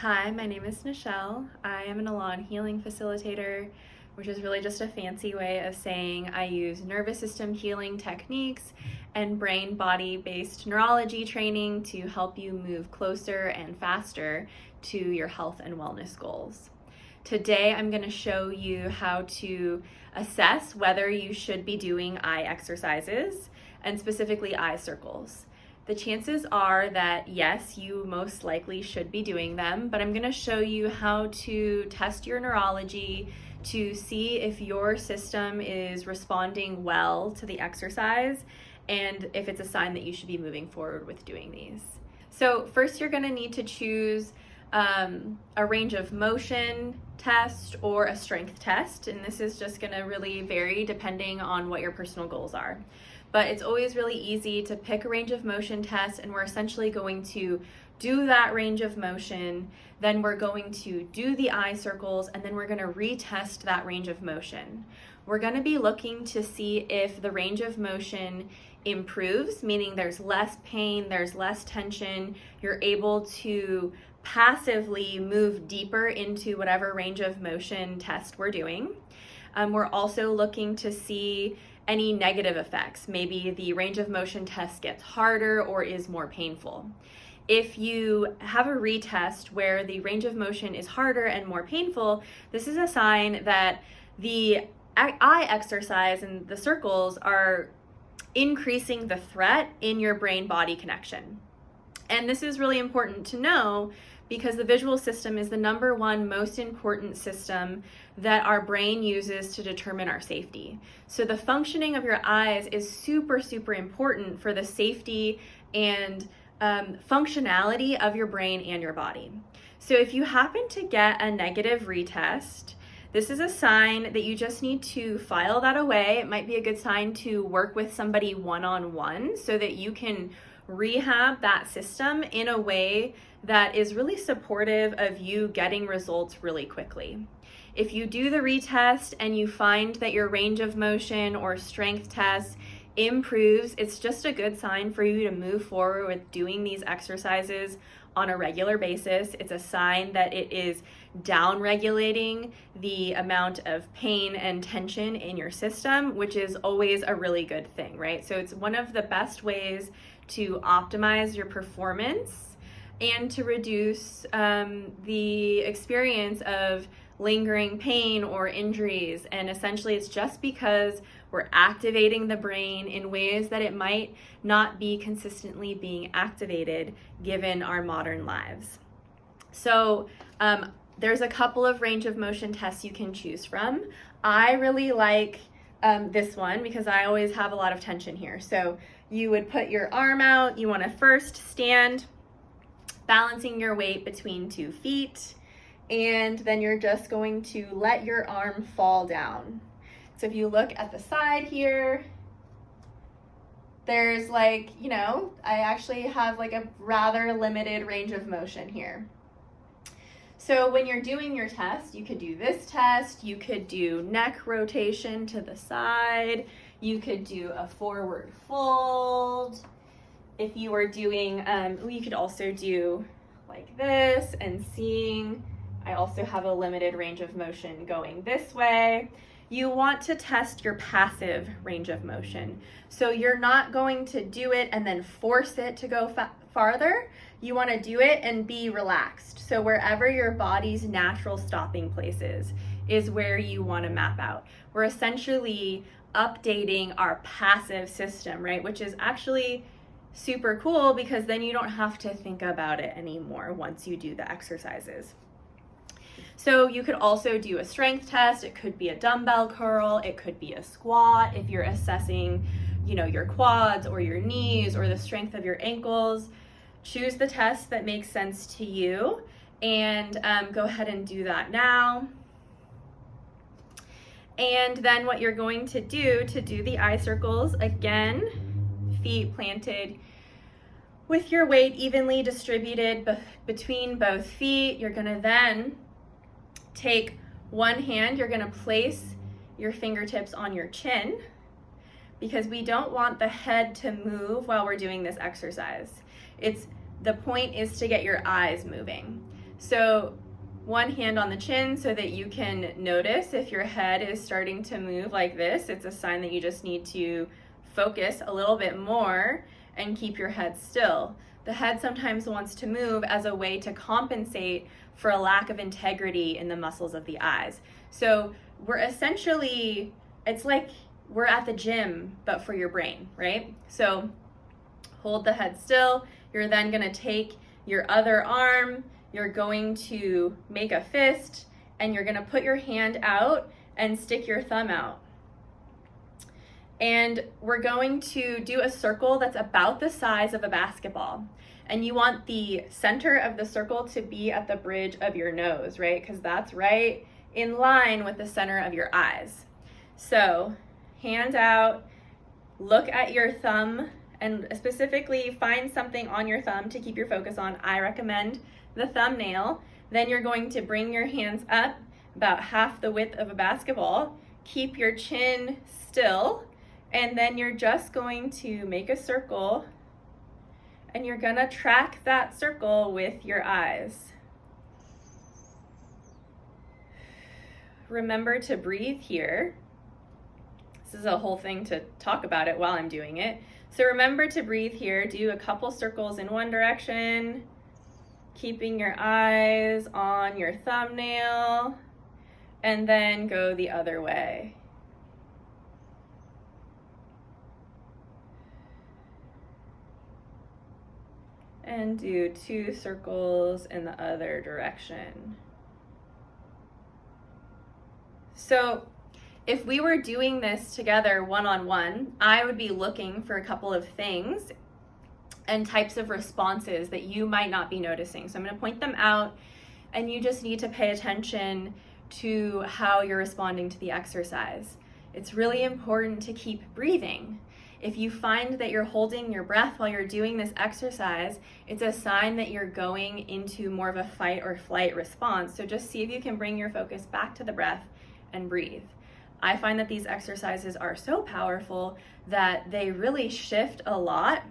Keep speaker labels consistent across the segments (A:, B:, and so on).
A: Hi, my name is Nechelle. I am an Elan healing facilitator, which is really just a fancy way of saying I use nervous system healing techniques and brain body based neurology training to help you move closer and faster to your health and wellness goals. Today, I'm going to show you how to assess whether you should be doing eye exercises and specifically eye circles. The chances are that yes, you most likely should be doing them, but I'm going to show you how to test your neurology to see if your system is responding well to the exercise and if it's a sign that you should be moving forward with doing these. So first you're going to need to choose a range of motion test or a strength test, and this is just going to really vary depending on what your personal goals are. But it's always really easy to pick a range of motion test, and we're essentially going to do that range of motion, then we're going to do the eye circles, and then we're going to retest that range of motion. We're going to be looking to see if the range of motion improves, meaning there's less pain, there's less tension, you're able to passively move deeper into whatever range of motion test we're doing. We're also looking to see any negative effects. Maybe the range of motion test gets harder or is more painful. If you have a retest where the range of motion is harder and more painful, this is a sign that the eye exercise and the circles are increasing the threat in your brain-body connection. And this is really important to know because the visual system is the number one most important system that our brain uses to determine our safety. So the functioning of your eyes is super, super important for the safety and functionality of your brain and your body. So if you happen to get a negative retest, this is a sign that you just need to file that away. It might be a good sign to work with somebody one-on-one so that you can rehab that system in a way that is really supportive of you getting results really quickly. If you do the retest and you find that your range of motion or strength test improves, it's just a good sign for you to move forward with doing these exercises on a regular basis. It's a sign that it is down-regulating the amount of pain and tension in your system, which is always a really good thing, right? So it's one of the best ways to optimize your performance and to reduce the experience of lingering pain or injuries. And essentially it's just because we're activating the brain in ways that it might not be consistently being activated given our modern lives. So there's a couple of range of motion tests you can choose from. I really like this one because I always have a lot of tension here. So you would put your arm out, you want to first stand, balancing your weight between 2 feet, and then you're just going to let your arm fall down. So if you look at the side here, there's I actually have a rather limited range of motion here. So when you're doing your test, you could do this test, you could do neck rotation to the side, you could do a forward fold. If you were doing, you could also do like this and seeing, I also have a limited range of motion going this way. You want to test your passive range of motion. So you're not going to do it and then force it to go farther. You want to do it and be relaxed. So wherever your body's natural stopping place is where you want to map out. We're essentially updating our passive system, right? Which is actually super cool because then you don't have to think about it anymore once you do the exercises. So you could also do a strength test. It could be a dumbbell curl. It could be a squat if you're assessing, your quads or your knees or the strength of your ankles. Choose the test that makes sense to you and go ahead and do that now. And then what you're going to do the eye circles, again, feet planted with your weight evenly distributed between both feet. You're gonna then take one hand, you're gonna place your fingertips on your chin because we don't want the head to move while we're doing this exercise. The point is to get your eyes moving. So one hand on the chin so that you can notice if your head is starting to move like this. It's a sign that you just need to focus a little bit more and keep your head still. The head sometimes wants to move as a way to compensate for a lack of integrity in the muscles of the eyes. So we're essentially, it's like we're at the gym, but for your brain, right? So hold the head still. You're then gonna take your other arm, you're going to make a fist, and you're gonna put your hand out and stick your thumb out. And we're going to do a circle that's about the size of a basketball. And you want the center of the circle to be at the bridge of your nose, right? Because that's right in line with the center of your eyes. So hand out, look at your thumb, and specifically find something on your thumb to keep your focus on. I recommend the thumbnail. Then you're going to bring your hands up about half the width of a basketball. Keep your chin still, and then you're just going to make a circle, and you're gonna track that circle with your eyes. Remember to breathe here. This is a whole thing to talk about it while I'm doing it. So remember to breathe here. Do a couple circles in one direction, keeping your eyes on your thumbnail, and then go the other way. And do 2 circles in the other direction. So if we were doing this together one-on-one, I would be looking for a couple of things and types of responses that you might not be noticing. So I'm gonna point them out, and you just need to pay attention to how you're responding to the exercise. It's really important to keep breathing. If you find that you're holding your breath while you're doing this exercise, it's a sign that you're going into more of a fight or flight response. So just see if you can bring your focus back to the breath and breathe. I find that these exercises are so powerful that they really shift a lot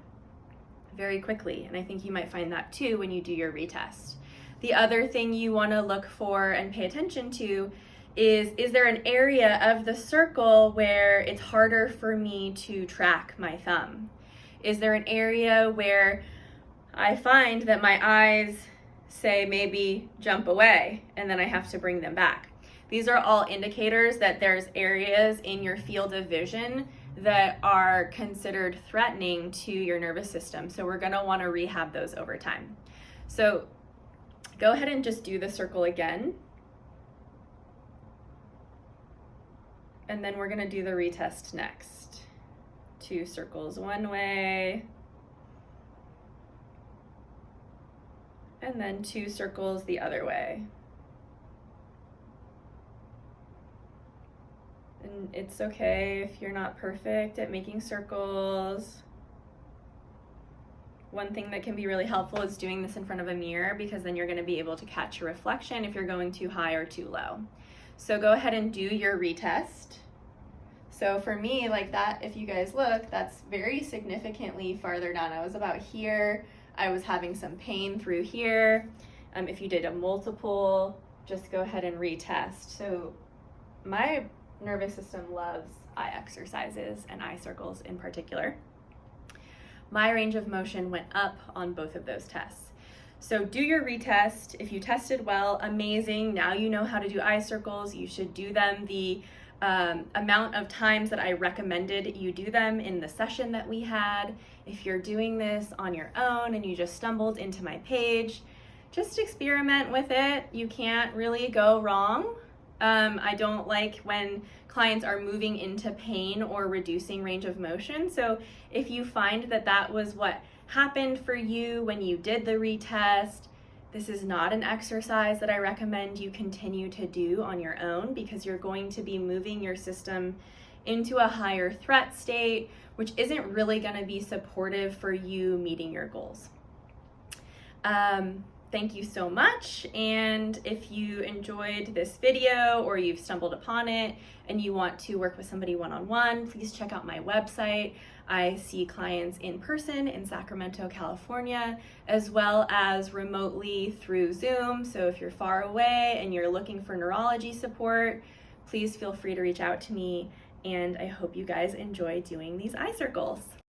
A: very quickly. And I think you might find that too when you do your retest. The other thing you want to look for and pay attention to is there an area of the circle where it's harder for me to track my thumb? Is there an area where I find that my eyes say maybe jump away and then I have to bring them back? These are all indicators that there's areas in your field of vision that are considered threatening to your nervous system. So we're gonna wanna rehab those over time. So go ahead and just do the circle again. And then we're gonna do the retest next. 2 circles one way, and then 2 circles the other way. And it's okay if you're not perfect at making circles. One thing that can be really helpful is doing this in front of a mirror, because then you're gonna be able to catch your reflection if you're going too high or too low. So go ahead and do your retest. So for me, like that, if you guys look, that's very significantly farther down. I was about here. I was having some pain through here. If you did a multiple, just go ahead and retest. So my nervous system loves eye exercises and eye circles in particular. My range of motion went up on both of those tests. So do your retest. If you tested well, amazing. Now you know how to do eye circles. You should do them the amount of times that I recommended you do them in the session that we had. If you're doing this on your own and you just stumbled into my page, just experiment with it. You can't really go wrong. I don't like when clients are moving into pain or reducing range of motion. So if you find that that was what happened for you when you did the retest, this is not an exercise that I recommend you continue to do on your own, because you're going to be moving your system into a higher threat state, which isn't really going to be supportive for you meeting your goals. Thank you so much. And if you enjoyed this video or you've stumbled upon it and you want to work with somebody one-on-one, please check out my website. I see clients in person in Sacramento, California, as well as remotely through Zoom. So if you're far away and you're looking for neurology support, please feel free to reach out to me, and I hope you guys enjoy doing these eye circles.